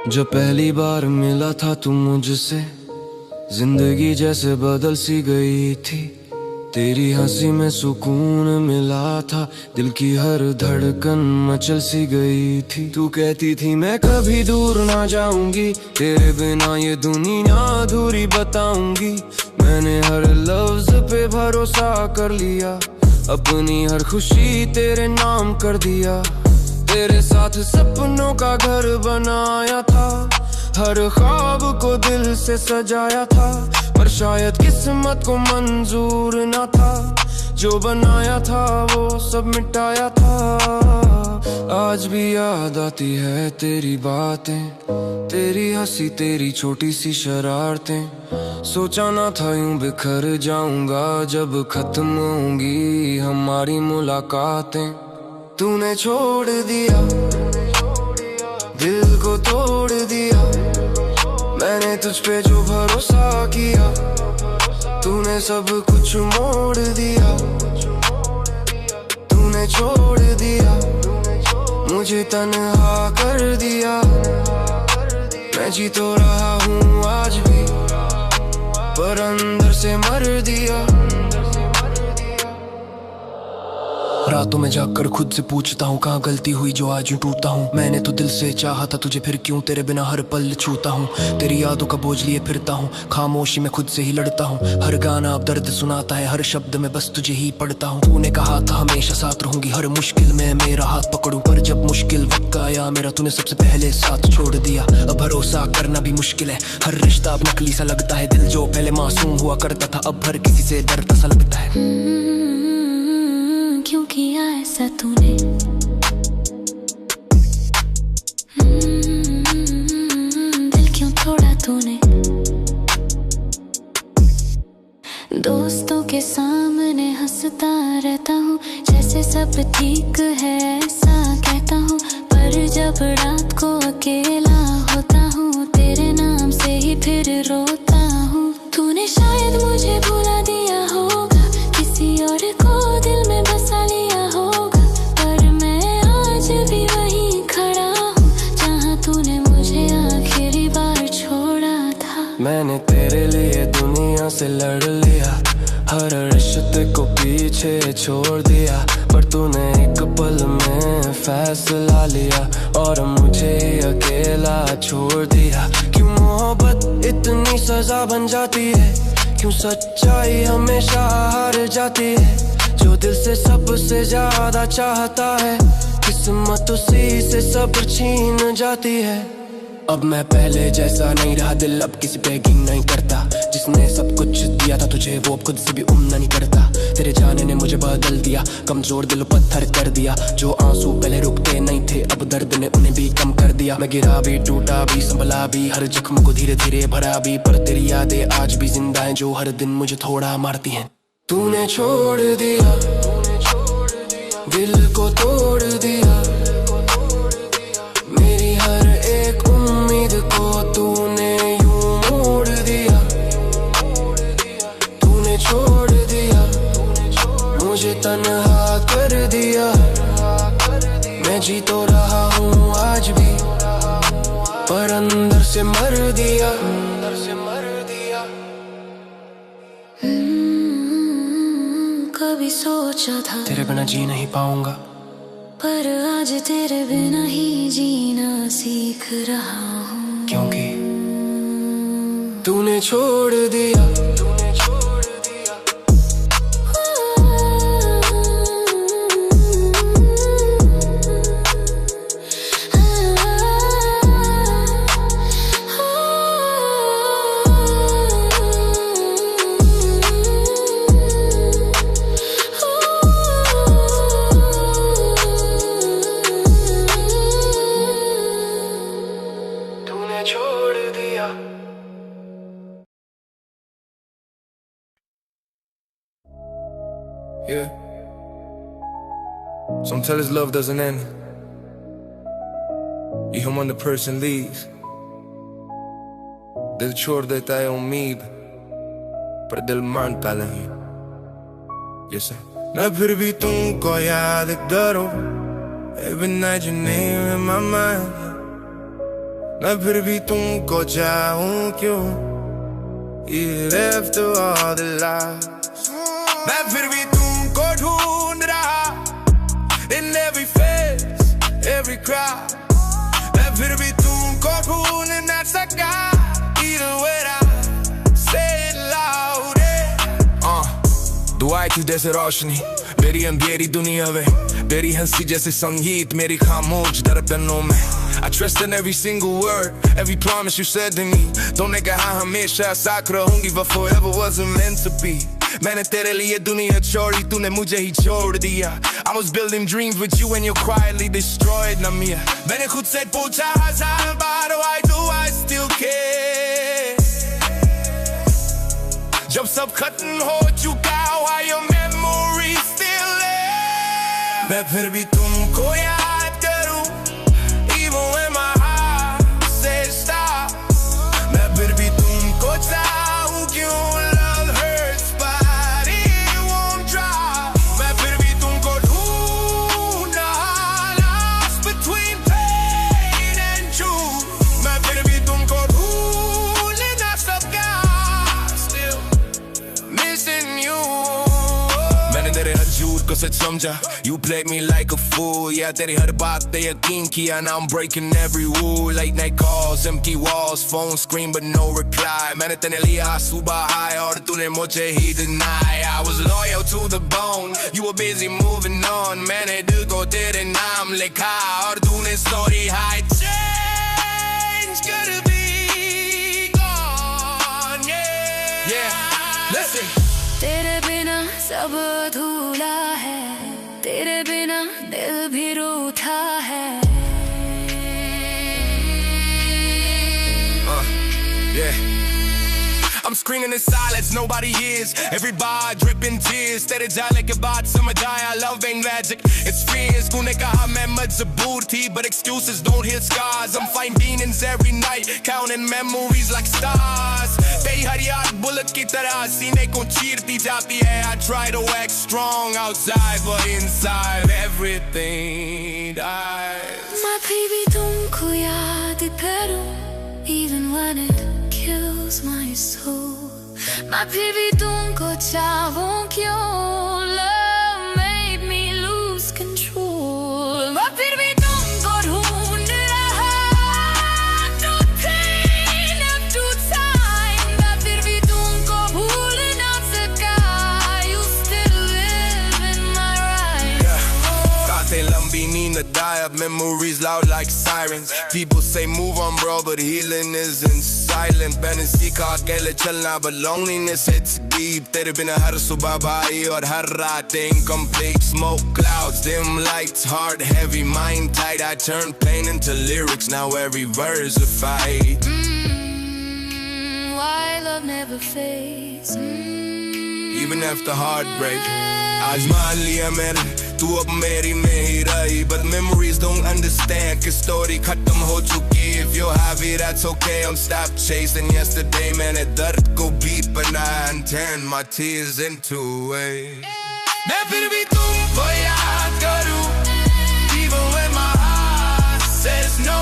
जब पहली बार मिला था तू मुझसे, जिंदगी जैसे बदल सी गई थी। तेरी हंसी में सुकून मिला था, दिल की हर धड़कन मचल सी गई थी। तू कहती थी मैं कभी दूर ना जाऊंगी, तेरे बिना ये दुनिया अधूरी बताऊंगी। मैंने हर लफ्ज पे भरोसा कर लिया, अपनी हर खुशी तेरे नाम कर दिया। तेरे साथ सपनों का घर बनाया था, हर ख्वाब को दिल से सजाया था। पर शायद किस्मत को मंजूर न था, जो बनाया था वो सब मिटाया था। आज भी याद आती है तेरी बातें, तेरी हंसी, तेरी छोटी सी शरारतें। सोचा ना था यूं बिखर जाऊंगा, जब खत्म होंगी हमारी मुलाकातें। तूने छोड़ दिया, दिल को तोड़ दिया। मैंने तुझ पे जो भरोसा किया, तूने सब कुछ मोड़ दिया। तूने छोड़ दिया, मुझे तन्हा कर दिया। मैं जी तो रहा हूँ आज भी, पर अंदर से मर दिया। रातों में जाकर खुद से पूछता हूँ कहाँ गलती हुई जो आज यूं टूटा हूँ। मैंने तो दिल से चाहा था तुझे, फिर क्यों तेरे बिना हर पल छूता हूँ। तेरी यादों का बोझ लिए फिरता हूँ, खामोशी में खुद से ही लड़ता हूँ। हर गाना अब दर्द सुनाता है, हर शब्द में बस तुझे ही पढ़ता हूँ। तूने कहा था हमेशा साथ रहूंगी, हर मुश्किल में मेरा हाथ पकड़ूं। पर जब मुश्किल वक्त आया मेरा, तूने सबसे पहले साथ छोड़ दिया। अब भरोसा करना भी मुश्किल है, हर रिश्ता अब नकली सा लगता है। दिल जो पहले मासूम हुआ करता था, अब हर किसी से डरता सा लगता है। क्यों किया ऐसा तूने? दिल क्यों तोड़ा तूने? दोस्तों के सामने हंसता रहता हूँ, जैसे सब ठीक है ऐसा कहता हूँ। पर जब रात को अकेला होता हूँ, तेरे नाम से ही फिर रोता हूँ। तूने शायद मुझे भुला दिया होगा, किसी और को दिल में बसा लिया होगा। पर मैं आज भी वहीं खड़ा हूँ, जहाँ तूने मुझे आखिरी बार छोड़ा था। मैंने तेरे लिए दुनिया से लड़ लिया, हर रिश्ते को पीछे छोड़ दिया। पर तूने एक पल में फैसला लिया, और मुझे अकेला छोड़ दिया। क्यों मोहब्बत इतनी सजा बन जाती है, क्यों सच्चाई हमेशा हार जाती है। जो दिल से सबसे ज्यादा चाहता है, किस्मत उसी से सब छीन जाती है। अब मैं पहले जैसा नहीं रहा, दिल अब किसी पे यकीन नहीं करता। जिसने सब कुछ दिया था तुझे, वो अब खुद से भी उम्मीद नहीं करता। तेरे जाने ने मुझे बदल दिया, कमजोर दिल पत्थर कर दिया। जो आंसू पहले रुकते नहीं थे, अब दर्द ने उन्हें भी कम कर दिया। मैं गिरा भी, टूटा भी, संभला भी, हर जख्म को धीरे धीरे भरा भी। पर तेरी यादें आज भी जिंदा हैं, जो हर दिन मुझे थोड़ा मारती हैं। तूने छोड़ दिया, दिल को तोड़ दिया। मेरी हर एक उम्मीद को तूने यूं मोड़ दिया। तूने छोड़ दिया, मुझे तन्हा कर दिया। मैं जी तो रहा हूँ आज भी, पर अंदर से मर दिया। अंदर से मर दिया। कभी सोचा था तेरे बिना जी नहीं पाऊंगा, पर आज तेरे बिना ही जीना सीख रहा हूँ। क्योंकि तूने छोड़ दिया। छोड़ दिया। Yeah. Some tell us love doesn't end, even when the person leaves. दिल छोड़ देता है उम्मीद, पर दिल मानता नहीं। Yes sir. मैं फिर भी तुमको याद करूं, every night your name in my mind. मैं फिर भी तुमको चाहूं क्यों, even after all the lies. मैं फिर भी तुमको ढूंढ रहा in every face, every cry. मैं फिर भी तुमको ढूंढना सका even when I say it loud. दुआएं थी जैसे रोशनी मेरी अंधेरी दुनिया में, तेरी हंसी जैसे संगीत मेरी खामोश धड़कनों में. I trust in every single word, every promise you said to me. तूने कहा हमेशा साथ रहूंगी, but forever wasn't meant to be. मैंने तेरे लिए दुनिया छोड़ी, तूने मुझे ही छोड़ दिया. I was building dreams with you and you quietly destroyed ना मिया. मैंने खुद से पूछा 1000 बार, why do I still care? जब सब खत्म हो चुका, why your memory still there? मैं फिर भी तुमको याद करूं, even when my heart says stop. मैं फिर भी तुमको चाहूं क्यों, love hurts but it won't drop. मैं फिर भी तुमको ढूंढना, lost between pain and truth. मैं फिर भी तुमको ढूंढना सका, still missing you. मैंने तेरे हर झूठ को सच समझा, you played me like a fool. Yeah, तेरी हर बात पे यकीन किया, now I'm breaking every rule. Late night calls, empty walls, phone screen but no reply. मैंने तेरे लिया सुबह high और तूने मुझे ही deny. I was loyal to the bone, you were busy moving on. मैंने दिल को तेरे नाम लिखा और तूने story high change, gonna be gone. Yeah, listen. तेरे बिना सब अधूरा है, तेरे बिना दिल भी रूठा है. Yeah. I'm screaming in silence, nobody hears. Everybody dripping tears. तेरे जाने के बाद समझ आया love ain't magic, it's fears. तूने कहा मैं मजबूर थी, but excuses don't heal scars. I'm fighting demons every night, counting memories like stars. तेरी हर याद बुलेट की तरह सीने को चीरती जाती है. I try to act strong outside, but inside everything dies. मैं फिर भी तुमको याद करूं, even when it kills my soul. मैं फिर भी तुमको चाहूं क्यों, love made me lose control. मैं फिर भी तुमको ढूंढ रहा, through pain and through time. मैं फिर भी तुमको भूल ना सका, you still live in my right. Kaate lambi neend aaya, memories loud like sirens. People say move on bro, but healing isn't silent. मैंने सीखा अकेले चलना, but loneliness hits deep. तेरे बिना हर सुबह भाई और हर रात incomplete. Smoke clouds, dim lights, heart heavy, mind tight. I turn pain into lyrics, now every verse a fight. Why love never fades, Even after heartbreak. आजमान लिया मैंने, तू अब मेरी में ही रही, but memories don't understand कि story खत्म हो चुकी. If you're happy that's okay, I'm stop chasing yesterday. मैंने दर्द को beat बनाया and turn my tears into waves. मैं फिर भी तुमको याद करूं, even when my heart says no.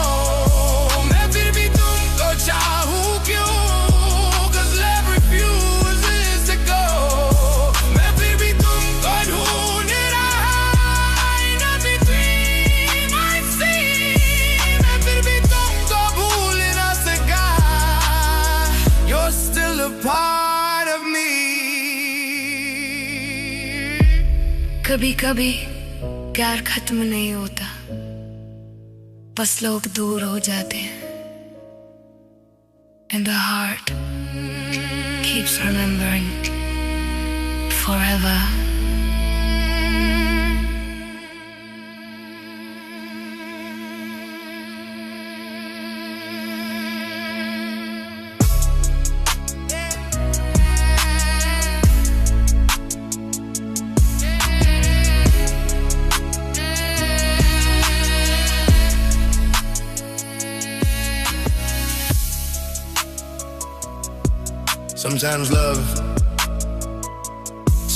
मैं फिर भी तुमको चाहूं क्यों, part of me. कभी कभी प्यार खत्म नहीं होता, बस लोग दूर हो जाते हैं. And the heart keeps remembering forever.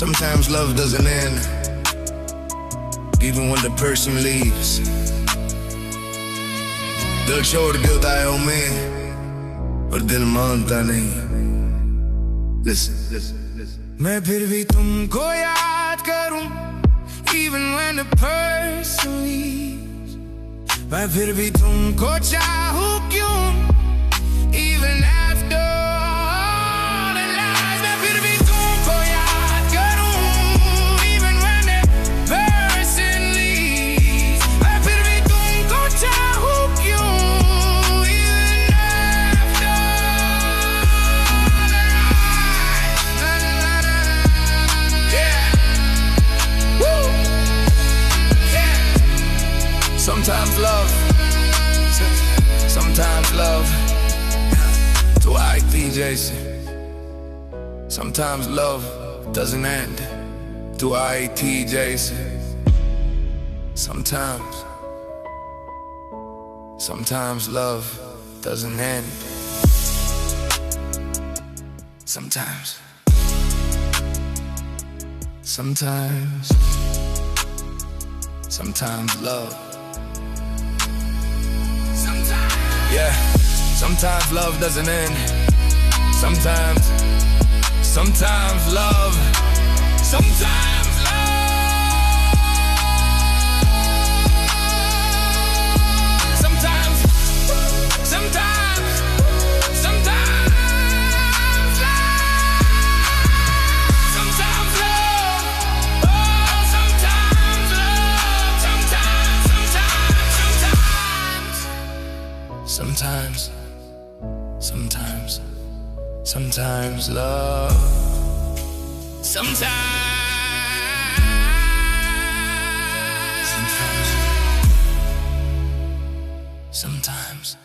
Sometimes love doesn't end, even when the person leaves. दिल छोड़ देता है उम्मीद और दिल मानता नहीं। मैं फिर भी तुमको याद करूं even when a person leaves। मैं फिर भी तुमको चाहूं क्यों even after all the lies। मैं फिर भी तुमको याद करूं even when a person leaves। मैं फिर भी तुमको चाहूं क्यों even after all the lies। Yeah, woo, yeah। Sometimes love तो आई थी जैसे। Sometimes love doesn't end तो आई थी जैसे। Sometimes love doesn't end। Sometimes love, yeah, sometimes love doesn't end। Sometimes love, sometimes love, sometimes।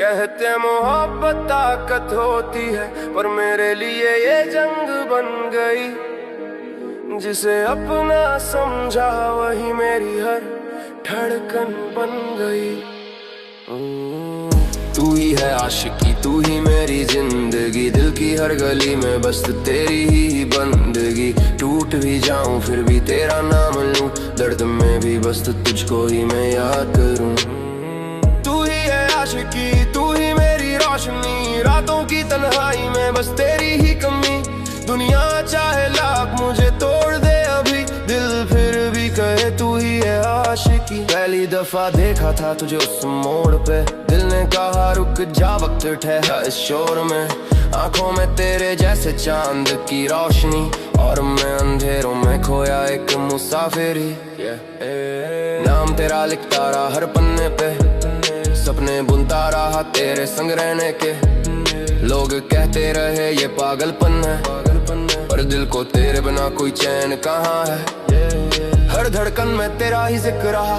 कहते मोहब्बत ताकत होती है पर मेरे लिए ये जंग बन गई। जिसे अपना समझा वही मेरी हर धड़कन बन गई। तू ही है आशिकी, तू ही मेरी जिंदगी। दिल की हर गली में बस तेरी ही बंदगी। टूट भी जाऊं फिर भी तेरा नाम लूं, दर्द में भी बस तुझको ही मैं याद करूं। तू ही है आशिकी, तू ही मेरी रोशनी। रातों की तन्हाई में बस तेरी ही कमी। दुनिया चाहे लाख मुझे तोड़ दे अभी, दिल फिर भी कहे तू ही है आशिकी। पहली दफा देखा था तुझे उस मोड़ पे, दिल ने कहा रुक जा वक्त ठहरा इस शोर में। आंखों में तेरे जैसे चांद की रोशनी और मैं अंधेरों में खोया एक मुसाफिरी। नाम तेरा लिखता रहा हर पन्ने पे, सपने बुनता रहा तेरे संग रहने के। लोग कहते रहे ये पागलपन है, पर दिल को तेरे बिना कोई चैन कहाँ है। हर धड़कन में तेरा ही जिक्र रहा,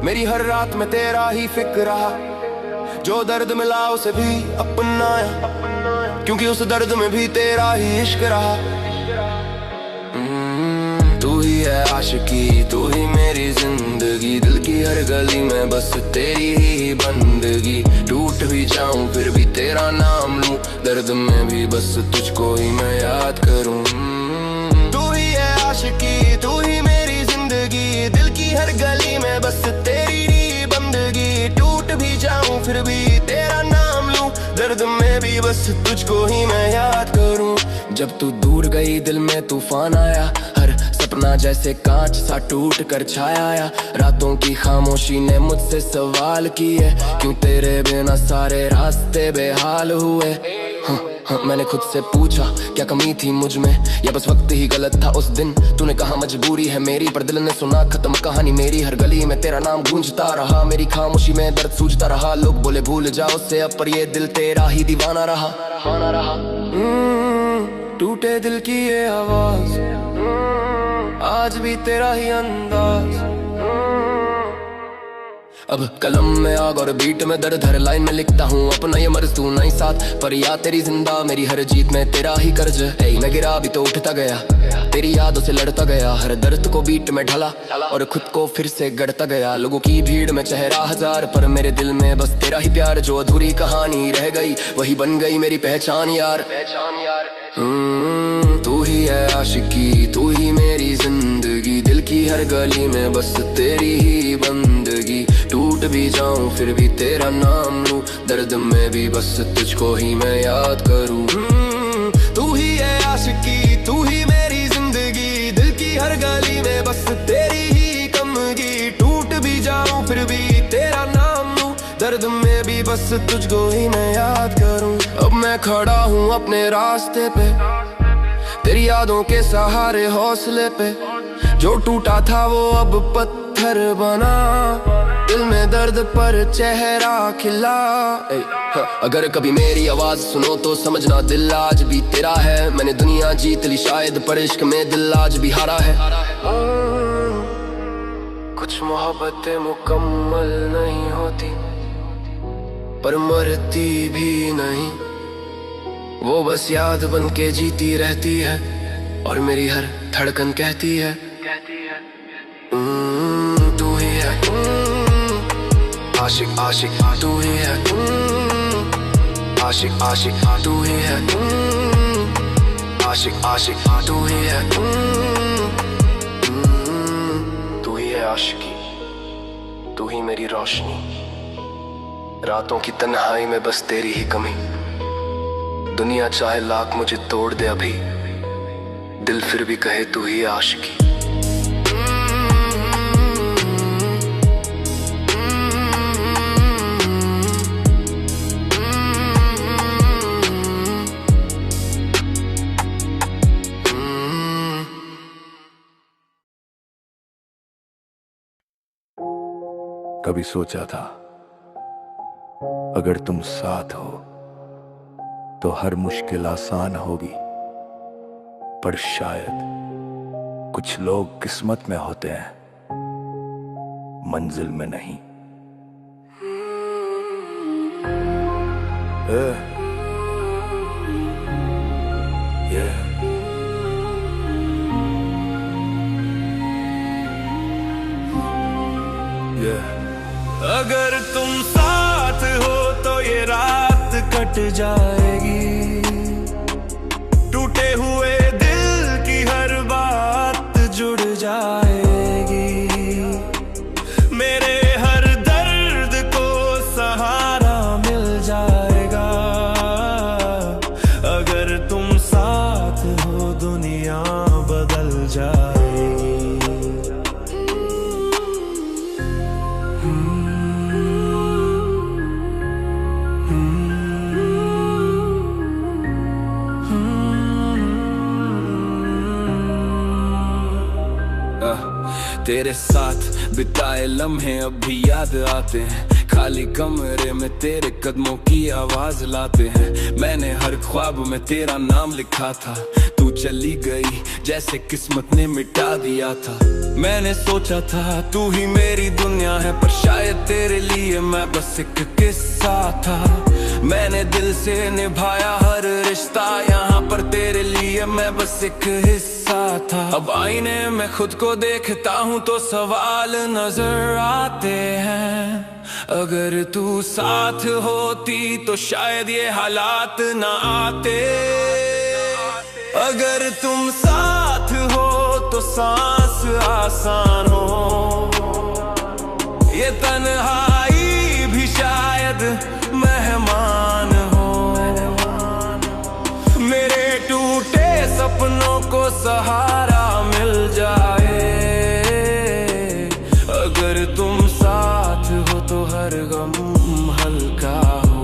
मेरी हर रात में तेरा ही फिक्र रहा। जो दर्द मिला उसे भी अपनाया, क्योंकि उस दर्द में भी तेरा ही इश्क रहा। तू ही है आशिकी, तू ही मेरी जिंदगी। दिल की हर गली में बस तेरी ही बंदगी। टूट भी जाऊं फिर भी तेरा नाम लूं, दर्द में भी बस तुझको ही मैं याद करूं। तू ही है आशिकी, तू ही मेरी जिंदगी। दिल की हर गली में बस तेरी ही बंदगी। टूट भी जाऊं फिर भी तेरा नाम लूं, दर्द में भी बस तुझको ही मैं याद करूं। जब तू दूर गई दिल में तूफान आया, हर सपना जैसे कांच सा टूट कर छाया आया। रातों की खामोशी ने मुझसे सवाल किए, क्यों तेरे बिना सारे रास्ते बेहाल हुए। मैंने खुद से पूछा क्या कमी थी मुझ में, या बस वक्त ही गलत था उस दिन। तूने कहा मजबूरी है मेरी, पर दिल ने सुना खत्म कहानी मेरी। हर गली में तेरा नाम गूंजता रहा, मेरी खामोशी में दर्द सूझता रहा। लोग बोले भूल जाओ से अब, पर ये दिल तेरा ही दीवाना रहा। टूटे दिल की ये आवाज, आज भी तेरा ही अंदाज। अब कलम में आग और बीट में दर्द, हर लाइन में लिखता हूँ अपना ये मर्ज, तू नहीं साथ पर याद तेरी जिंदा, मेरी हर जीत में तेरा ही कर्ज। ऐ मैं गिरा भी तो उठता गया, तेरी यादों से लड़ता गया, हर दर्द को बीट में ढला और खुद को फिर से गढ़ता गया। लोगों की भीड़ में चेहरा हजार, पर मेरे दिल में बस तेरा ही प्यार। जो अधूरी कहानी रह गई वही बन गई मेरी पहचान यार। तू ही है आशिकी, तू ही मेरी जिंदगी, दिल की हर गली में बस तेरी ही बंदगी। टूट भी जाऊं फिर भी तेरा नाम लूं, दर्द में भी बस तुझको ही मैं याद करूं। तू ही है आशिकी, तू ही मेरी जिंदगी, दिल की हर गली में बस तेरी ही कमगी। टूट भी जाऊं फिर भी तेरा नाम लूं, दर्द में भी बस तुझको ही मैं याद करूं। अब मैं खड़ा हूँ अपने रास्ते पे, तेरी यादों के सहारे हौसले पे। जो टूटा था वो अब पत्थर बना, दिल में दर्द पर चेहरा खिला। अगर कभी मेरी आवाज सुनो तो समझना दिल आज भी तेरा है। मैंने दुनिया जीत ली शायद, पर इश्क में दिल आज भी हारा है। कुछ मोहब्बतें मुकम्मल नहीं होती, पर मरती भी नहीं। वो बस याद बन के जीती रहती है, और मेरी हर धड़कन कहती है तू ही है आशिक आशिक, तू ही है आशिक आशिक, तू ही है आशिक आशिक, तू ही है तू ही है आशिकी, तू ही मेरी रोशनी। रातों की तन्हाई में बस तेरी ही कमी। दुनिया चाहे लाख मुझे तोड़ दे अभी, दिल फिर भी कहे तू ही आशिकी। कभी सोचा था अगर तुम साथ हो तो हर मुश्किल आसान होगी, पर शायद कुछ लोग किस्मत में होते हैं, मंजिल में नहीं। अगर तुम साथ हो तो ये रात कट जाएगी, टूटे हुए दिल की हर बात जुड़ जाएगी। मेरे हर दर्द को सहारा मिल जाएगा, अगर तुम साथ हो दुनिया बदल जाएगी। तेरे साथ बिताए लम्हे अब भी याद आते हैं, खाली कमरे में तेरे कदमों की आवाज लाते हैं। मैंने हर ख्वाब में तेरा नाम लिखा था, तू चली गई जैसे किस्मत ने मिटा दिया था। मैंने सोचा था तू ही मेरी दुनिया है, पर शायद तेरे लिए मैं बस एक किस्सा था। मैंने दिल से निभाया हर रिश्ता, यहाँ पर तेरे लिए मैं बस एक हिस्सा था। अब आईने में खुद को देखता हूँ तो सवाल नजर आते हैं, अगर तू साथ होती तो शायद ये हालात ना आते। अगर तुम साथ हो तो सांस आसान हो, ये तन्हाई भी शायद मेहमान हो। मेरे टूटे सपनों को सहारा मिल जाए, अगर तुम साथ हो तो हर गम हल्का हो।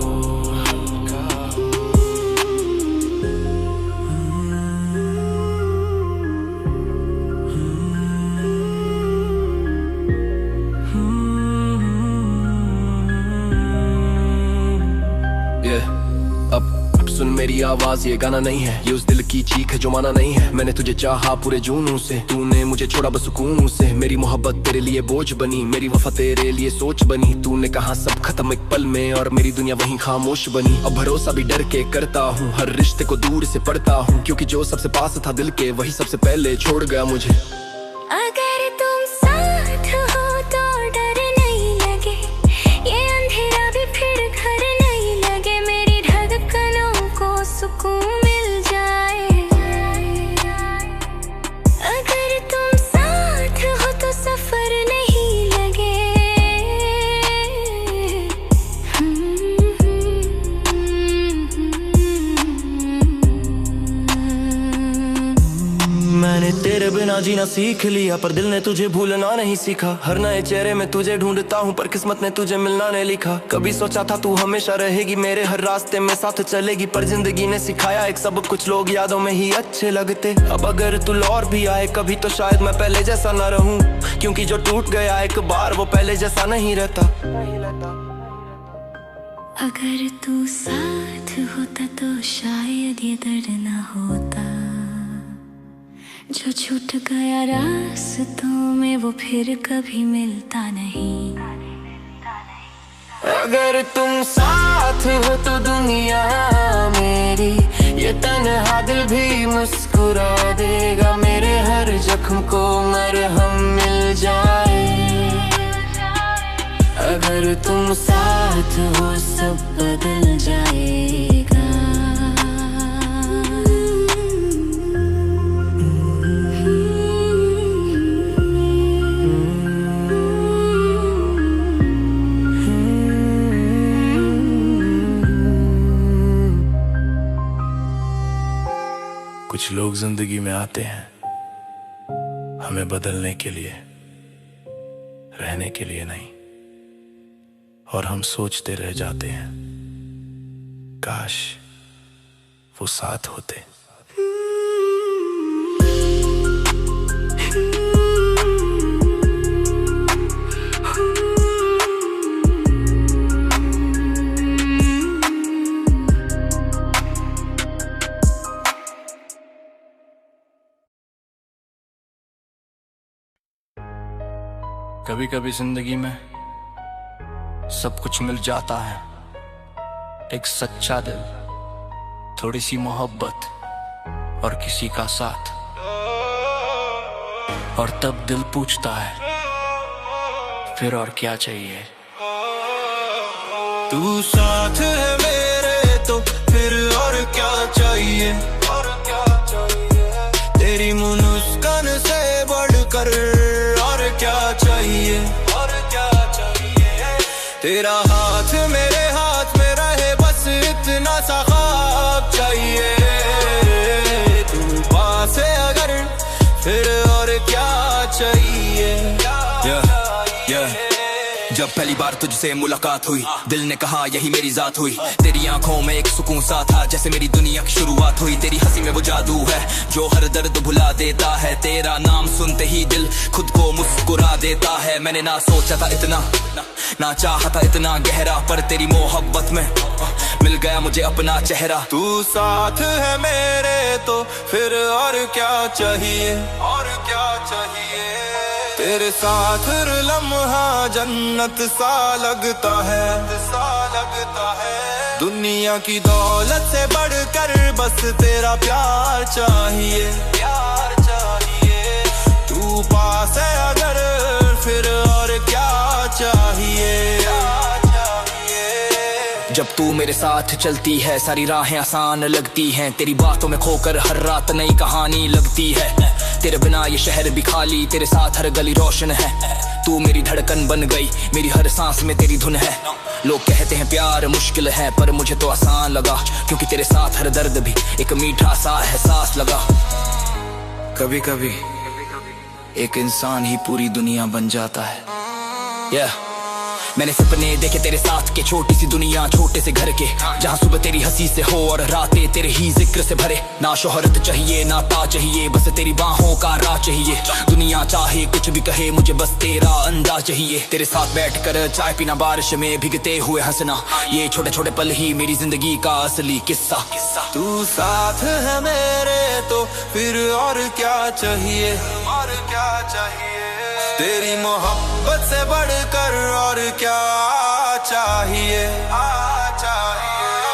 मेरी आवाज ये गाना नहीं है, ये उस दिल की चीख है जो माना नहीं है। मैंने तुझे चाहा पूरे जुनून से, तूने मुझे छोड़ा बस सुकून से। मेरी मोहब्बत तेरे लिए बोझ बनी, मेरी वफा तेरे लिए सोच बनी। तूने कहा सब खत्म एक पल में और मेरी दुनिया वहीं खामोश बनी। अब भरोसा भी डर के करता हूँ, हर रिश्ते को दूर से पढ़ता हूँ, क्योंकि जो सबसे पास था दिल के वही सबसे पहले छोड़ गया मुझे। अगर तुम साथ हो तो डर नहीं लगे, ये अंधेरा भी फिर घर नहीं लगे। मेरी धड़कनों को सुकून मिल जाए। अगर तुम साथ हो तो सफर नहीं लगे। मैंने तेरे बिना जीना सीख लिया, पर दिल ने तुझे भूलना नहीं सीखा। हर नए चेहरे में तुझे ढूंढता हूँ, पर किस्मत ने तुझे मिलना नहीं लिखा। कभी सोचा था तू हमेशा रहेगी, मेरे हर रास्ते में साथ चलेगी, पर जिंदगी ने सिखाया एक सब कुछ लोग यादों में ही अच्छे लगते। अब अगर तू लौट भी आए कभी तो शायद मैं पहले जैसा न रहूं, क्योंकि जो टूट गया एक बार वो पहले जैसा नहीं रहता। अगर तू साथ होता तो शायद ये दर्द न होता। जो छूट गया रास्तों में वो फिर कभी मिलता नहीं। अगर तुम साथ हो तो दुनिया मेरी ये तन्हा दिल भी मुस्कुरा देगा। मेरे हर जख्म को मरहम मिल जाए। अगर तुम साथ हो सब बदल जाएगा। कुछ लोग जिंदगी में आते हैं हमें बदलने के लिए, रहने के लिए नहीं, और हम सोचते रह जाते हैं काश वो साथ होते। कभी कभी जिंदगी में सब कुछ मिल जाता है, एक सच्चा दिल, थोड़ी सी मोहब्बत और किसी का साथ। और तब दिल पूछता है फिर और क्या चाहिए। तू साथ है मेरे तो फिर और क्या चाहिए। तेरी मुस्कान से बढ़कर और क्या चाहिए। तेरा हाथ मेरे हाथ में रहे बस इतना सा ख्वाब चाहिए। तू पास है अगर फिर और क्या चाहिए। जब पहली बार तुझसे मुलाकात हुई दिल ने कहा यही मेरी जात हुई। तेरी आंखों में एक सुकून सा था जैसे मेरी दुनिया की शुरुआत हुई। तेरी हंसी में वो जादू है जो हर दर्द भुला देता है। तेरा नाम सुनते ही दिल खुद को मुस्कुरा देता है। मैंने ना सोचा था इतना, ना चाहा था इतना गहरा, पर तेरी मोहब्बत में मिल गया मुझे अपना चेहरा। तू साथ है मेरे तो फिर और क्या चाहिए। और क्या चाहिए। तेरे साथ हर लम्हा जन्नत सा लगता है। दुनिया की दौलत से बढ़कर बस तेरा प्यार चाहिए। तू पास है अगर फिर और क्या चाहिए। जब तू मेरे साथ चलती है सारी राहें आसान लगती हैं। तेरी बातों में खोकर हर रात नई कहानी लगती है। तेरे बिना ये शहर भी खाली, तेरे साथ हर गली रोशन है। तू मेरी धड़कन बन गई, मेरी हर सांस में तेरी धुन है। लोग कहते हैं प्यार मुश्किल है, पर मुझे तो आसान लगा, क्योंकि तेरे साथ हर दर्द भी एक मीठा सा एहसास लगा। कभी कभी एक इंसान ही पूरी दुनिया बन जाता है। मैंने सपने देखे तेरे साथ के, छोटी सी दुनिया छोटे से घर के, जहाँ सुबह तेरी हंसी से हो और रातें तेरे ही जिक्र से भरे। ना शोहरत चाहिए ना ताज चाहिए, बस तेरी बाहों का राज चाहिए। दुनिया चाहे कुछ भी कहे, मुझे बस तेरा अंदाज चाहिए। तेरे साथ बैठकर चाय पीना, बारिश में भीगते हुए हंसना, ये छोटे छोटे पल ही मेरी जिंदगी का असली किस्सा। तू साथ है मेरे तो फिर और क्या चाहिए, और क्या चाहिए। तेरी मोहब्बत से बढ़कर और क्या चाहिए,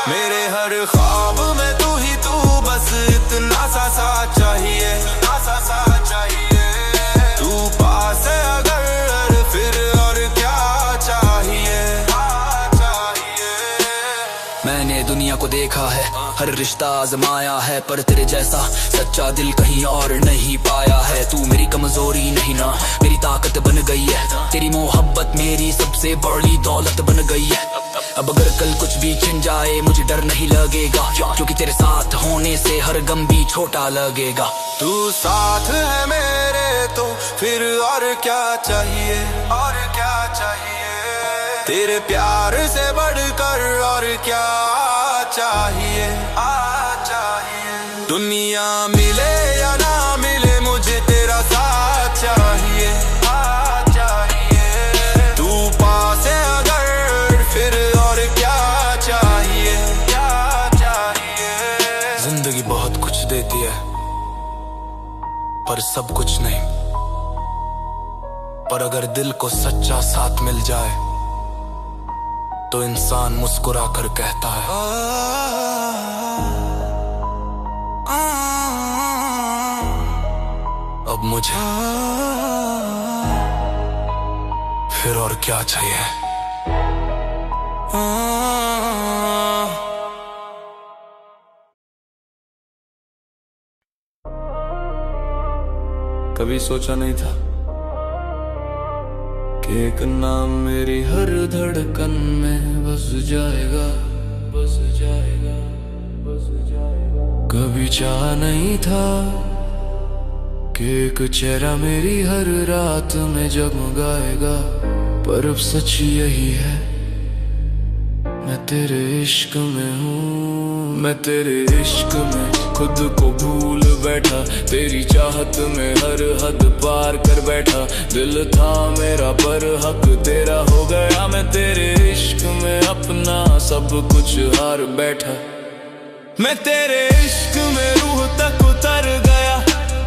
मेरे हर ख्वाब में तू ही तू, बस इतना सा चाहिए, तू पास है अगर फिर और क्या चाहिए। मैंने दुनिया को देखा है, हर रिश्ता आजमाया है, पर तेरे जैसा सच्चा दिल कहीं और नहीं पाया है। तू मेरी कमजोरी नहीं ना, मेरी ताकत बन गई है। तेरी मोहब्बत मेरी सबसे बड़ी दौलत बन गई है। अब अगर कल कुछ भी छिन जाए मुझे डर नहीं लगेगा, क्योंकि तेरे साथ होने से हर गम भी छोटा लगेगा। तू साथ है मेरे तो फिर और क्या चाहिए, और क्या चाहिए। तेरे प्यार से बढ़कर और क्या चाहिए, दुनिया मिले या ना मिले मुझे तेरा साथ चाहिए, तू पास है अगर फिर और क्या चाहिए, जिंदगी बहुत कुछ देती है पर सब कुछ नहीं, पर अगर दिल को सच्चा साथ मिल जाए तो इंसान मुस्कुरा कर कहता है अब मुझे फिर और क्या चाहिए। कभी सोचा नहीं था कि एक नाम मेरी हर धड़कन में बस जाएगा, बस जाएगा, बस जाएगा। कभी चाहा नहीं था कि एक चेहरा मेरी हर रात में जगमगाएगा, पर अब सच यही है, मैं तेरे इश्क में हूँ, मैं तेरे इश्क में खुद को भूल बैठा, तेरी चाहत में हर हद पार कर बैठा। दिल था मेरा पर हक तेरा हो गया, मैं तेरे इश्क में अपना सब कुछ हार बैठा। मैं तेरे इश्क में रूह तक उतर गया,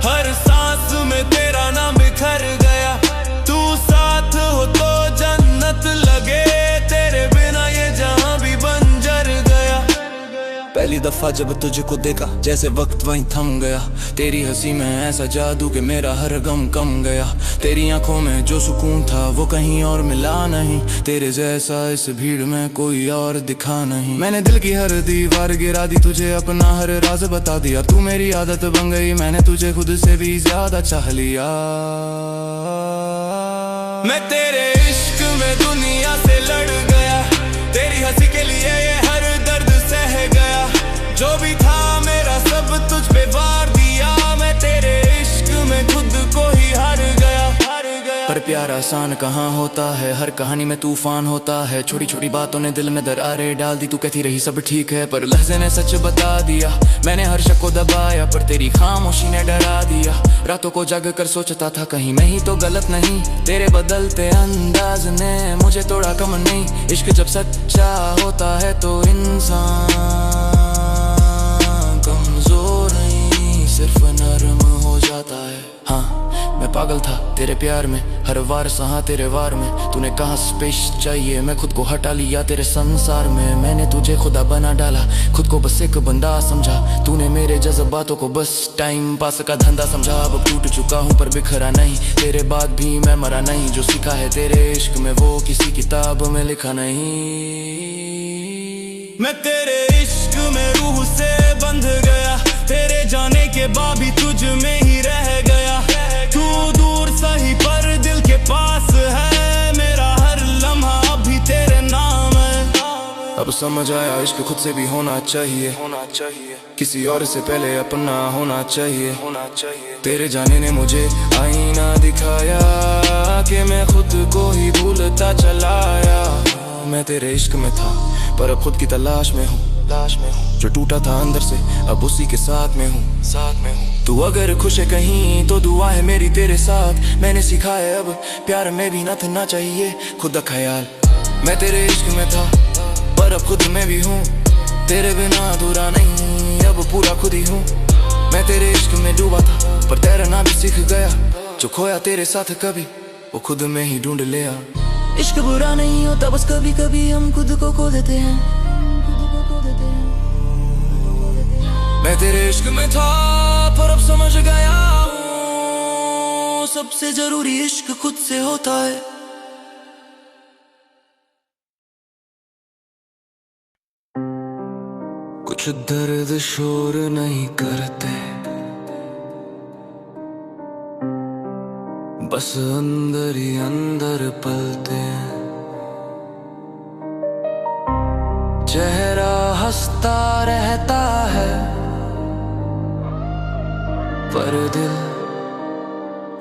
हर सांस में तेरा नाम बिखर गया। तू साथ हो तो जन्नत लगे, तेरे बिना ये जहां भी बंजर गया। पहली दफा जब तुझको देखा जैसे वक्त वहीं थम गया, तेरी हंसी में ऐसा जादू कि मेरा हर गम कम गया। तेरी आंखों में जो सुकून था वो कहीं और मिला नहीं, तेरे जैसा इस भीड़ में कोई और दिखा नहीं। मैंने दिल की हर दीवार गिरा दी, तुझे अपना हर राज बता दिया। तू मेरी आदत बन गई, मैंने तुझे खुद से भी ज्यादा चाह लिया। मैं तेरे इश्क में दुनिया से लड़ गया, तेरी हंसी के लिए ये हर दर्द सह गया। जो भी था मेरा सब तुझ पे वार दिया, मैं तेरे इश्क में खुद को ही हार गया, हार गया। पर प्यार आसान कहाँ होता है, हर कहानी में तूफान होता है। छोटी छोटी बातों ने दिल में दरारें डाल दी, तू कहती रही सब ठीक है, पर लहजे ने सच बता दिया। मैंने हर शक को दबाया पर तेरी खामोशी ने डरा दिया। रातों को जग कर सोचता था कहीं मैं ही तो गलत नहीं, तेरे बदलते अंदाज ने मुझे तोड़ा कम नहीं। इश्क जब सच्चा होता है तो इंसान कमजोर नहीं, सिर्फ नरम हो जाता है। हाँ मैं पागल था तेरे प्यार में, हर वार सहा तेरे वार में। तूने कहा स्पेस चाहिए, मैं खुद को हटा लिया तेरे संसार में। मैंने तुझे खुदा बना डाला, खुद को बस एक बंदा समझा। तूने मेरे जज्बातों को बस टाइम पास का धंधा समझा। अब टूट चुका हूँ पर बिखरा नहीं, तेरे बाद भी मैं मरा नहीं। जो सीखा है तेरे इश्क में वो किसी किताब में लिखा नहीं। मैं तेरे इश्क में रूह से बंध गया, तेरे जाने के बाद भी तुझ में ही रह गया। तू दूर सही पर दिल के पास है, मेरा हर लम्हा अभी तेरे नाम है। अब समझ आया इश्क खुद से भी होना चाहिए, किसी और से पहले अपना होना चाहिए। तेरे जाने ने मुझे आईना दिखाया कि मैं खुद को ही भूलता चलाया। मैं तेरे इश्क में था पर अब खुद की तलाश में हूँ। जो टूटा था अंदर से अब उसी के साथ में हूँ। तू अगर खुश है कहीं तो दुआ है मेरी तेरे साथ। मैंने सीखा है अब प्यार में भी ना चाहिए खुद का ख्याल। मैं तेरे इश्क में था पर अब खुद में भी हूँ। तेरे बिना अधूरा नहीं अब पूरा खुद ही हूँ। मैं तेरे इश्क में डूबा था पर तैरना भी सीख गया। जो खोया तेरे साथ कभी वो खुद में ही ढूंढ लिया। इश्क बुरा नहीं होता बस कभी कभी हम खुद को खो देते हैं। मैं तेरे इश्क में था पर अब समझ गया हूँ सबसे जरूरी इश्क खुद से होता है। कुछ दर्द शोर नहीं करते बस अंदर ही अंदर पलते हैं। चेहरा हंसता रहता है पर दिल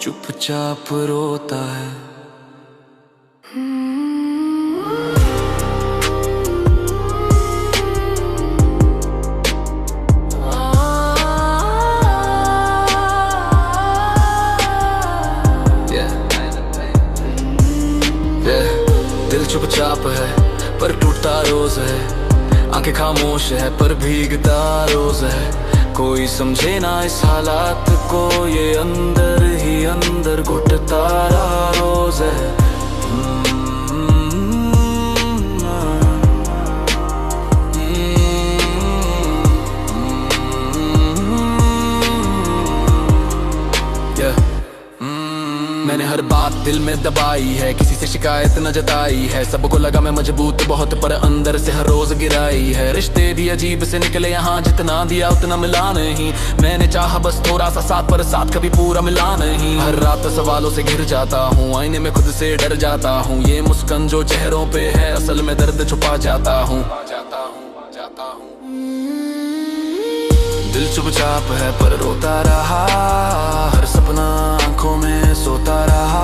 चुपचाप रोता है। दिल चुपचाप है पर टूटता रोज है। आंखें खामोश है पर भीगता रोज है। कोई समझे ना इस हालात को ये अंदर ही अंदर घुटता रोज है। मैंने हर बात दिल में दबाई है, किसी से शिकायत न जताई है। सबको लगा मैं मजबूत बहुत पर अंदर से हर रोज गिराई है। रिश्ते भी अजीब से निकले यहाँ, जितना दिया उतना मिला नहीं। मैंने चाहा बस थोड़ा सा साथ पर साथ कभी पूरा मिला नहीं। हर रात सवालों से घिर जाता हूँ, आईने में खुद से डर जाता हूँ। ये मुस्कान जो चेहरों पे है असल में दर्द छुपा जाता हूँ। दिल चुपचाप है पर रोता रहा, हर सपना आंखों में सोता रहा।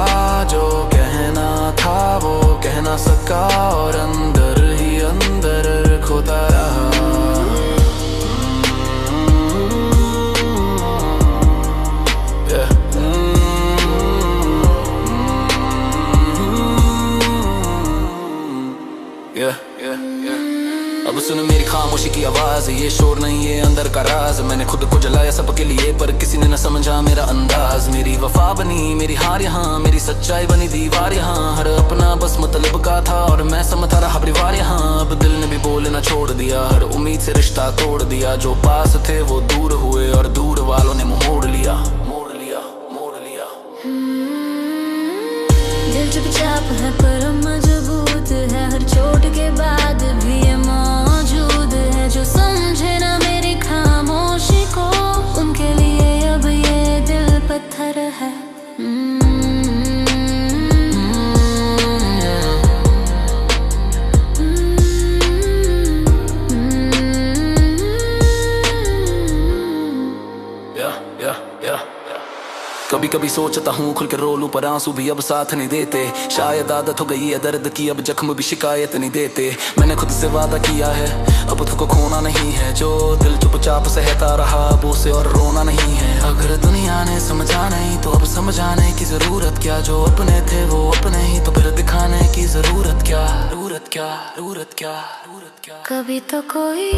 जो कहना था वो कह ना सका और अंदर ही अंदर खोता रहा। अब सुन मेरी खामोशी की आवाज, ये शोर नहीं ये अंदर का राज। मैंने खुद को जलाया सबके लिए पर किसी ने न समझा मेरा अंदाज। मेरी वफा बनी मेरी हार यहाँ, मेरी सच्चाई बनी दीवार यहाँ। हर अपना बस मतलब का था और मैं समझता रहा परिवार यहाँ। अब दिल ने भी बोलना छोड़ दिया, हर उम्मीद से रिश्ता तोड़ दिया। जो पास थे वो दूर हुए और दूर वालों ने मुंह मोड़ लिया। दिल चुपचाप है पर मजबूत है, हर चोट के बाद भी ये मौजूद है। जो समझे ना मेरी खामोशी को, उनके लिए अब ये दिल पत्थर है। कभी कभी सोचता हूँ खुल के रो लूं पर आंसू भी अब साथ नहीं देते। शायद आदत हो गई है दर्द की, अब जख्म भी शिकायत नहीं देते। मैंने खुद से वादा किया है अब खुद को खोना नहीं है। जो दिल चुपचाप सहता रहा अब उसे और रोना नहीं है। अगर दुनिया ने समझा नहीं तो अब समझाने की जरूरत क्या। जो अपने थे वो अपने ही तो फिर दिखाने की जरूरत क्या। कभी तो कोई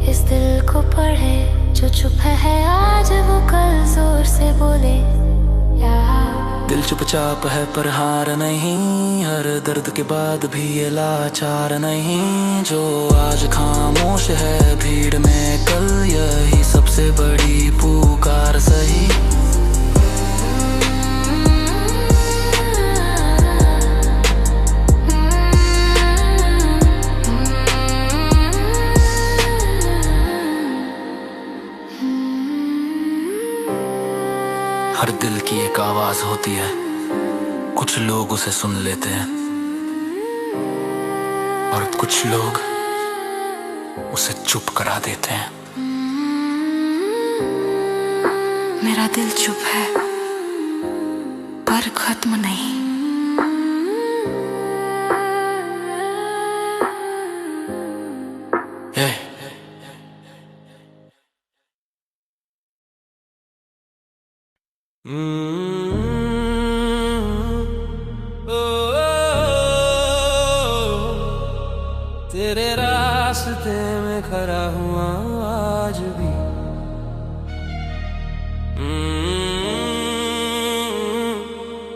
इस दिल को पढ़े, जो चुप है आज वो कल जोर से बोले। दिल चुपचाप है पर हार नहीं, हर दर्द के बाद भी ये लाचार नहीं। जो आज खामोश है भीड़ में कल, यही सबसे बड़ी पुकार सही। हर दिल की एक आवाज होती है, कुछ लोग उसे सुन लेते हैं और कुछ लोग उसे चुप करा देते हैं। मेरा दिल चुप है पर खत्म नहीं। तेरे रास्ते में खड़ा हुआ आज भी।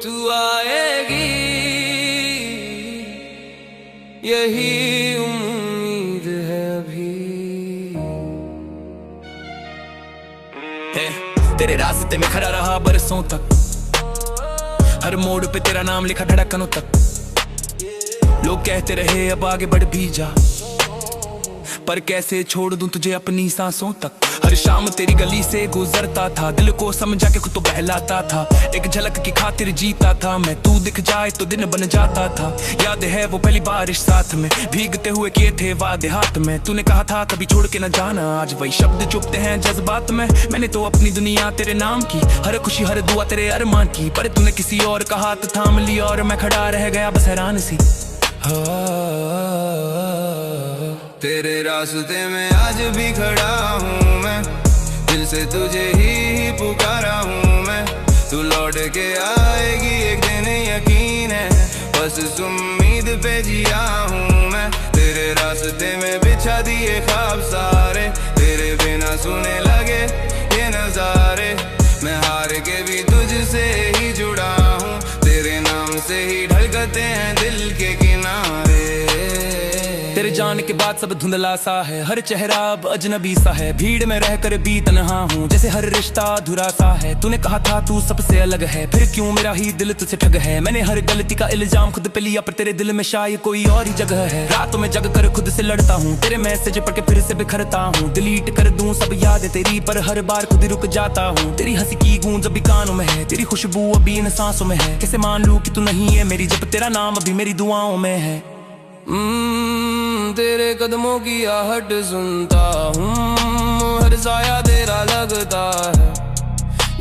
तू आएगी यही उम्मीद है अभी। तेरे रास्ते में खड़ा रहा बरसों तक, हर मोड़ पे तेरा नाम लिखा धड़कनों तक। लोग कहते रहे अब आगे बढ़ भी जा, पर कैसे छोड़ दूं तुझे अपनी सांसों तक। हर शाम तेरी गली से गुजरता था, दिल को समझा के खुद तो बहलाता था। एक झलक की खातिर जीता था मैं, तू दिख जाए तो दिन बन जाता था। याद है वो पहली बारिश साथ में, भीगते हुए किए थे वादे हाथ में। तूने कहा था कभी छोड़ के न जाना, आज वही शब्द चुपते हैं जज्बात में। मैंने तो अपनी दुनिया तेरे नाम की, हर खुशी हर दुआ तेरे अरमान की। पर तूने किसी और का हाथ थाम लिया और मैं खड़ा रह गया बस हैरान सी। तेरे रास्ते में आज भी खड़ा हूँ मैं, दिल से तुझे ही पुकारा हूँ मैं। तू लौट के आएगी एक दिन यकीन है, बस इस उम्मीद पे जिया हूँ मैं। तेरे रास्ते में बिछा दिए ख्वाब सारे, तेरे बिना सुने लगे ये नजारे। मैं हार के भी तुझसे ही जुड़ा हूँ, तेरे नाम से ही ढलकते हैं दिल के किनारे। तेरे जाने के बाद सब धुंधला सा है, हर चेहरा अब अजनबी सा है। भीड़ में रहकर भी तन्हा हूँ, जैसे हर रिश्ता अधूरा सा है। तूने कहा था तू सबसे अलग है, फिर क्यों मेरा ही दिल तुझसे ठग है। मैंने हर गलती का इल्जाम खुद पे लिया, पर तेरे दिल में शायद कोई और ही जगह है। रातों में जग कर खुद से लड़ता हूँ, तेरे मैसेज पढ़ के फिर से बिखरता हूँ। डिलीट कर दूं सब यादें तेरी, पर हर बार खुद रुक जाता हूँ। तेरी हंसी की गूंज अभी कानों में है, तेरी खुशबू अभी इन सांसों में है। कैसे मान लूं कि तू नहीं है मेरी, जब तेरा नाम अभी मेरी दुआओं में है। तेरे कदमों की आहट सुनता हूँ, हर साया तेरा लगता है।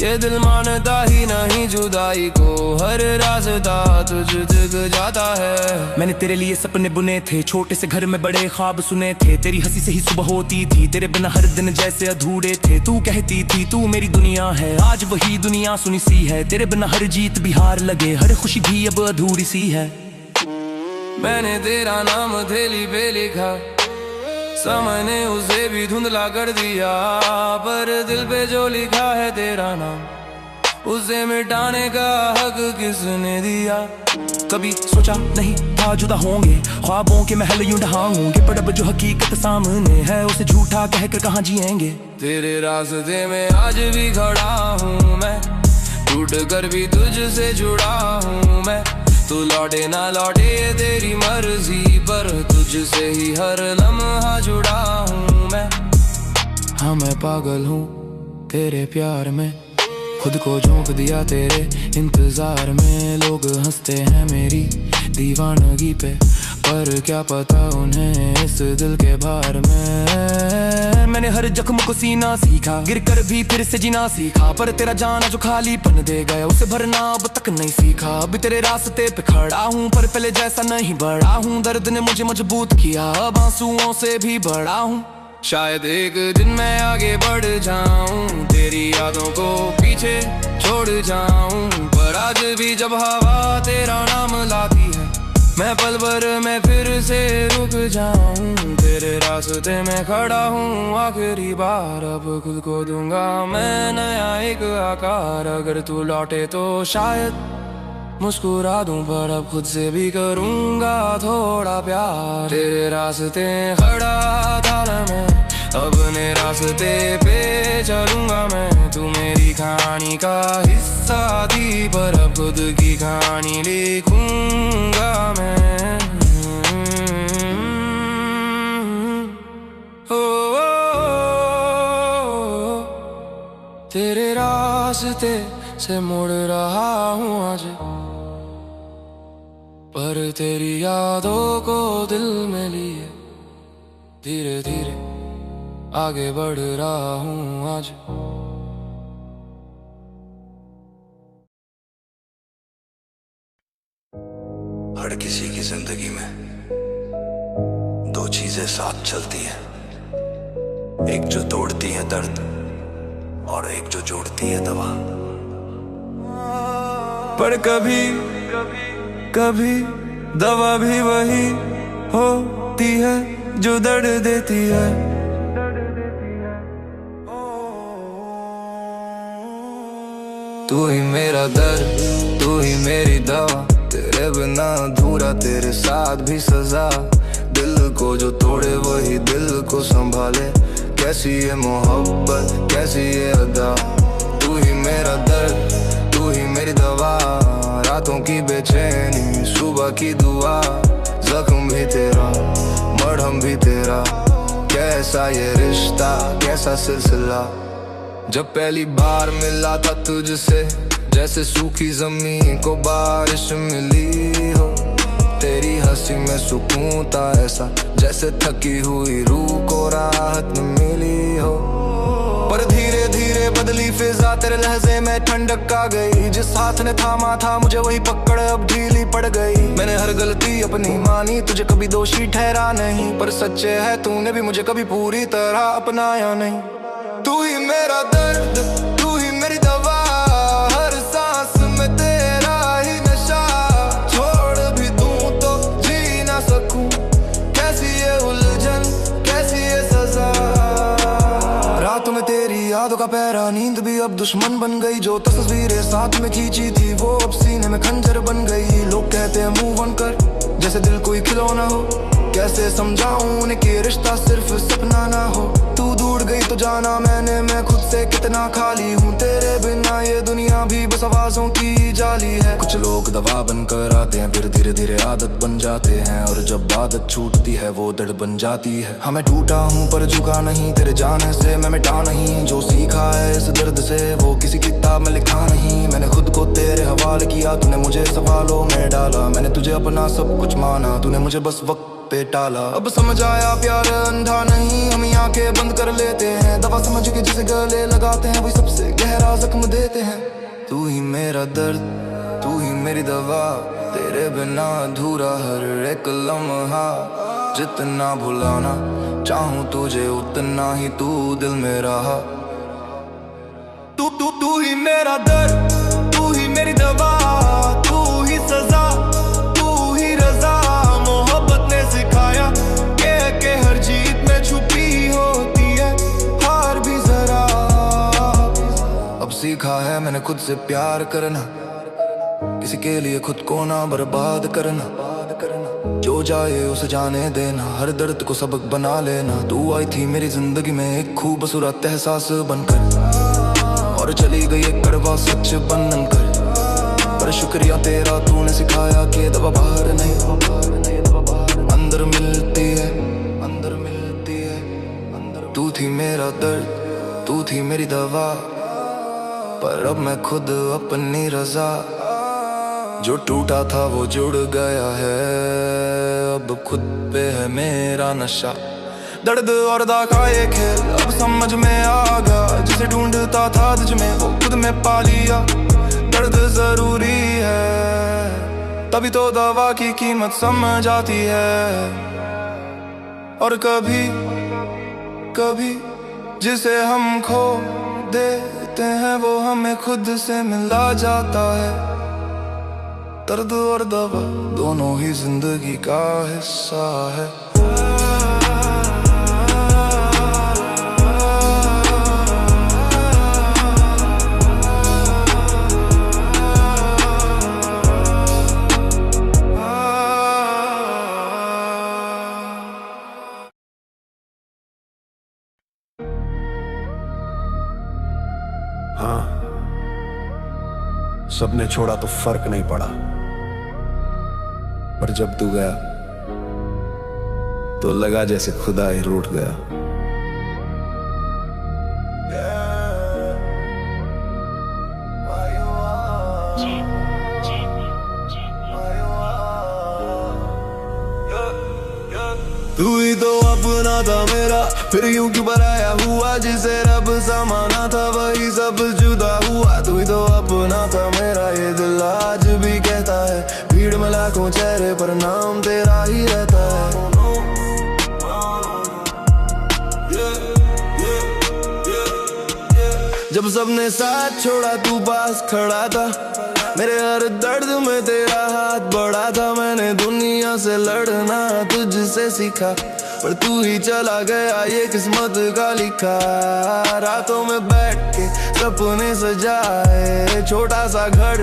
ये दिल मानता ही नहीं जुदाई को, हर रास्ता तुझ दिख जाता है। मैंने तेरे लिए सपने बुने थे, छोटे से घर में बड़े ख्वाब सुने थे। तेरी हंसी से ही सुबह होती थी, तेरे बिना हर दिन जैसे अधूरे थे। तू कहती थी तू मेरी दुनिया है, आज वही दुनिया सुनी सी है। तेरे बिना हर जीत भी हार लगे, हर खुशी भी अब अधूरी सी है। मैंने तेरा नाम थैली पे लिखा, समय ने उसे भी धुंधला कर दिया। पर दिल पे जो लिखा है तेरा नाम, उसे मिटाने का हक किसने दिया। कभी सोचा नहीं था जुदा होंगे, ख्वाबों के महल यूं ढहाऊंगे। पर अब जो हकीकत सामने है उसे झूठा कहकर कहाँ जिएंगे। तेरे रास्ते में आज भी खड़ा हूँ मैं, टूट कर भी तुझसे जुड़ा हूँ मैं। तू लौटे ना लौटे ये तेरी मर्जी, पर तुझसे ही हर लम्हा जुड़ा हूँ मैं। हाँ मैं पागल हूँ तेरे प्यार में, खुद को झोंक दिया तेरे इंतजार में। लोग हंसते हैं मेरी दीवानगी पे, पर क्या पता उन्हें इस दिल के भार में। मैंने हर जख्म को सीना सीखा, गिर कर भी फिर से जीना सीखा। पर तेरा जाना जो खालीपन दे गया, उसे भरना अब तक नहीं सीखा। अभी तेरे रास्ते पे खड़ा हूँ, पर पहले जैसा नहीं बढ़ा हूँ। दर्द ने मुझे मजबूत किया, अब आंसुओं से भी बड़ा हूँ। शायद एक दिन मैं आगे बढ़ जाऊं, तेरी यादों को पीछे छोड़ जाऊं। पर आज भी जब हवा तेरा नाम लाती है, मैं पल भर में फिर से रुक जाऊं। तेरे रास्ते में खड़ा हूँ आखिरी बार, अब खुद को दूंगा मैं नया एक आकार। अगर तू लौटे तो शायद मुस्कुरा दूं, पर अब खुद से भी करूंगा थोड़ा प्यार। तेरे रास्ते खड़ा था मैं, अपने रास्ते पे चलूंगा मैं। तू मेरी कहानी का हिस्सा थी, पर अब खुद की कहानी लिखूंगा मैं। तेरे रास्ते से मुड़ रहा हूँ आज, पर तेरी यादों को दिल में लिए धीरे धीरे आगे बढ़ रहा हूँ आज। हर किसी की जिंदगी में दो चीजें साथ चलती हैं, एक जो तोड़ती है दर्द और एक जो जोड़ती है दवा। पर कभी कभी दवा भी वही होती है जो दर्द देती है। तू ही मेरा दर्द, तू ही मेरी दवा, तेरे बिना अधूरा, तेरे साथ भी सजा। दिल को जो तोड़े वही दिल को संभाले, कैसी ये मोहब्बत कैसी ये अदा। तू ही मेरा दर्द, तू ही मेरी दवा, रातों की बेचैनी सुबह की दुआ। जख्म भी तेरा मरहम भी तेरा, कैसा ये रिश्ता कैसा सिलसिला। जब पहली बार मिला था तुझसे, जैसे सूखी जमीन को बारिश मिली हो। तेरी हंसी में सुकून था ऐसा, जैसे थकी हुई रूह को राहत मिली हो। पर धीरे धीरे बदली फिजा, तेरे लहजे में ठंडक आ गई। जिस हाथ ने थामा था मुझे वही पकड़ अब ढीली पड़ गई। मैंने हर गलती अपनी मानी, तुझे कभी दोषी ठहरा नहीं। पर सच्चे है तूने भी मुझे कभी पूरी तरह अपनाया नहीं। तू ही मेरा दर्द, तू ही मेरी दवा, हर सांस में तेरा ही नशा। छोड़ भी दूं तो जी ना सकूं, कैसी ये उलझन कैसी ये सजा। रातों में तेरी यादों का पहरा, नींद भी अब दुश्मन बन गई। जो तस्वीरें साथ में खींची थी वो अब सीने में खंजर बन गई। लोग कहते हैं मूव ऑन कर, जैसे दिल कोई खिलौना हो। कैसे समझाऊं उन्हें कि रिश्ता सिर्फ सपना ना हो। तू दूर गई तो जाना मैंने, मैं खुद से कितना खाली हूँ। तेरे बिना ये दुनिया भी बस आवाजों की जाली है। कुछ लोग दवा बनकर आते हैं, फिर धीरे धीरे आदत बन जाते हैं। और जब आदत छूटती है वो दर्द बन जाती है। हाँ मैं टूटा हूँ पर झुका नहीं, तेरे जाने से मैं मिटा नहीं। जो सीखा है इस दर्द से वो किसी किताब में लिखा नहीं। मैंने खुद को तेरे हवाले किया, तूने मुझे सवालों में डाला। मैंने तुझे अपना सब कुछ माना, तूने मुझे बस वक्त पे टाला। अब समझ आया प्यार अंधा नहीं, हम आंखें बंद कर लेते हैं। दवा समझ के जिसे गले लगाते हैं वही सबसे गहरा जख्म देते हैं। तू ही मेरा दर्द, तू ही मेरी दवा, तेरे बिना अधूरा हर एक लम्हा। जितना भुलाना चाहूं तुझे उतना ही तू दिल में रहा। तू ही मेरा दर्द, तू ही मेरी दवा, तू ही सजा, तू ही रजा। मोहब्बत ने सिखाया के हर जीत में छुपी होती है हार भी जरा। अब सीखा है मैंने खुद से प्यार करना, किसी के लिए खुद को ना बर्बाद करना। जो जाए उसे जाने देना, हर दर्द को सबक बना लेना। तू आई थी मेरी जिंदगी में एक खूबसूरत एहसास बनकर, और चली गई एक कड़वा सच बनन कर। पर शुक्रिया तेरा, तूने सिखाया कि दवा बाहर नहीं अंदर मिलती है, अंदर मिलती है, अंदर। तू थी मेरा दर्द, तू थी मेरी दवा, पर अब मैं खुद अपनी रजा। जो टूटा था वो जुड़ गया है, अब खुद पे है मेरा नशा। दर्द और दागा ये खेल अब समझ में आ गया, जिसे ढूंढता था तुझ में वो खुद में पा लिया। दर्द जरूरी है तभी तो दवा की कीमत समझ आती है। और कभी कभी जिसे हम खो देते हैं वो हमें खुद से मिला जाता है। दर्द और दवा दोनों ही जिंदगी का हिस्सा है। हाँ, सबने छोड़ा तो फर्क नहीं पड़ा, पर जब तू गया तो लगा जैसे खुदा ही रूठ गया। तू ही तो अपना था मेरा, फिर यूं क्यों पराया हुआ। जिसे रब समाना था वही सब जुदा हुआ। तू ही तो अपना था मेरा, ये दिल आज भी कहता है। भीड़ में लाखों चेहरे पर नाम तेरा ही रहता है। जब सबने साथ छोड़ा तू पास खड़ा था, मेरे हर दर्द में तेरा हाथ बड़ा था। मैंने दुनिया से लड़ना तुझसे सीखा, पर तू ही चला गया ये किस्मत का लिखा। रातों में बैठ के सपने सजाए, छोटा सा घर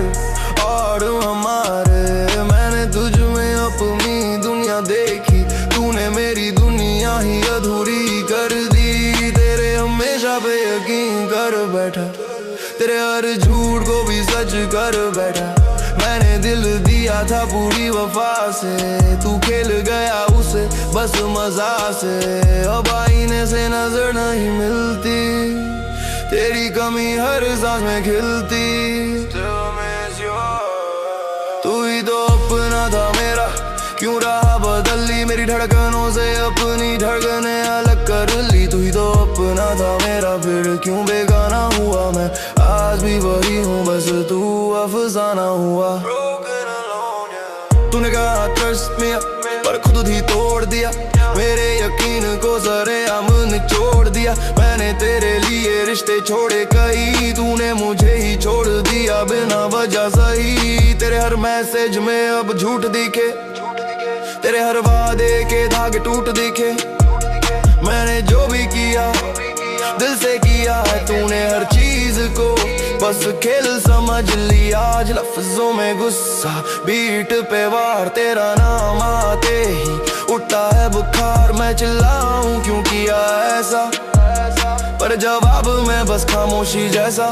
और हमारे। मैंने तुझ में अपनी दुनिया देखी, तूने मेरी दुनिया ही अधूरी कर दी। तेरे हमेशा पे यकीन कर बैठा, तेरे हर झूठ को भी सच कर बैठा। मैंने दिल दिया था पूरी वफा से, तू खेल गया उसे बस मजा से। अब आईने से नजर नहीं मिलती, तेरी कमी हर सांस में खिलती। तू ही तो अपना था मेरा, क्यों रहा बदल ली मेरी धड़कनों से अपनी धड़कनें अलग कर ली। तू ही तो अपना था मेरा, फिर क्यों बेगाना हुआ मैं। आज भी वही हूँ, बस तू अफसाना हुआ। तूने कहा ट्रस्ट में, पर खुद ही तोड़ दिया मेरे यकीन को। सरेआम निचोड़ दिया मैंने तेरे लिए रिश्ते छोड़े कई। तूने मुझे ही छोड़ दिया बिना वजह सही। तेरे हर मैसेज में अब झूठ दिखे, तेरे हर वादे के धागे टूट दिखे। मैंने जो भी किया दिल से किया है, तूने हर चीज को बस खेल समझ लिया। आज लफ्जों में गुस्सा, बीट पे वार, तेरा नाम आते ही उठता है बुखार। मैं चिल्लाऊं क्यों किया ऐसा, पर जवाब में बस खामोशी जैसा।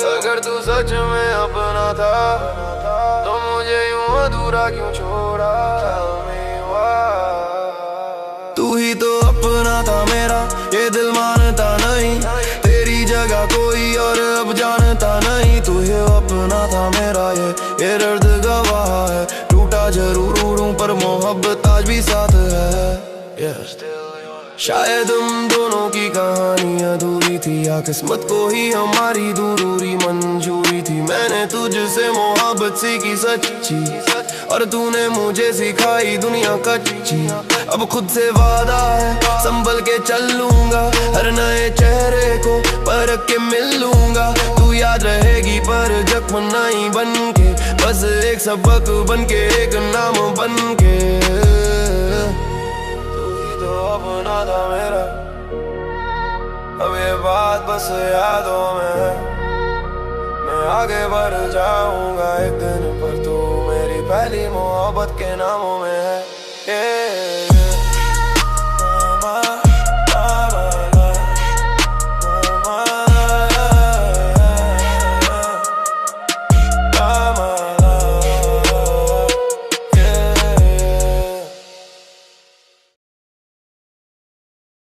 अगर तू सच में अपना था, तो मुझे यूं अधूरा क्यों छोड़ा। तू ही तो अपना था मेरा, ये दिल मानता नहीं तेरी जगह कोई और अब जानता नहीं। तू ही अपना था मेरा, ये दर्द गवाह है। टूटा जरूर हूँ पर मोहब्बत आज भी साथ है। शायद हम दोनों की कहानी अधूरी थी, या किस्मत को ही हमारी दूरी मंजूरी थी। मैंने तुझसे मोहब्बत सीखी सच्ची, और तूने मुझे सिखाई दुनिया कच्ची। अब खुद से वादा है संभल के चलूंगा, हर नए चेहरे को परख के मिल लूंगा। तू याद रहेगी पर जख्म नहीं बन के, बस एक सबक बन के, एक नाम बन के। अपना था मेरा, अब ये बात बस यादों में है। मैं आगे बढ़ जाऊंगा एक दिन, पर तू मेरी पहली मोहब्बत के नामों में है।